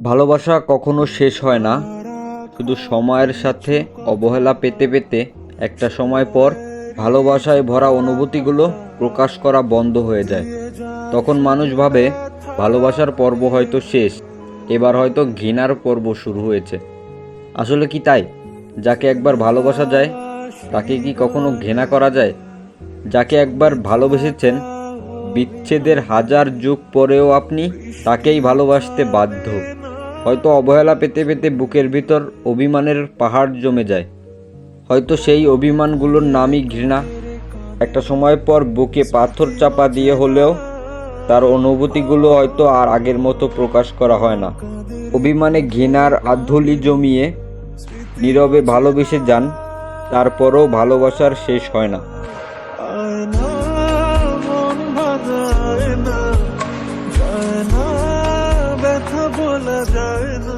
ভালোবাসা কখনো শেষ হয় না, শুধু সময়ের সাথে অবহেলা পেতে পেতে একটা সময় পর ভালোবাসায় ভরা অনুভূতিগুলো প্রকাশ করা বন্ধ হয়ে যায়। তখন মানুষ ভাবে ভালোবাসার পর্ব হয়তো শেষ, এবার হয়তো ঘৃণার পর্ব শুরু হয়েছে। আসলে কি তাই? যাকে একবার ভালোবাসা যায় তাকে কি কখনো ঘৃণা করা যায়? যাকে একবার ভালোবেসেছেন, বিচ্ছেদের হাজার যুগ পরেও আপনি তাকেই ভালোবাসতে বাধ্য। হয়তো অবহেলা পেতে পেতে বুকের ভিতর অভিমানের পাহাড় জমে যায়। হয়তো সেই অভিমানগুলোর নামই ঘৃণা। একটা সময় পর বুকে পাথর চাপা দিয়ে হলেও তার অনুভূতিগুলো হয়তো আর আগের মতো প্রকাশ করা হয় না। অভিমানে ঘৃণার আধুলি জমিয়ে নীরবে ভালোবেসে যান, তারপরও ভালোবাসার শেষ হয় না। ব্যথা বলা যায় না।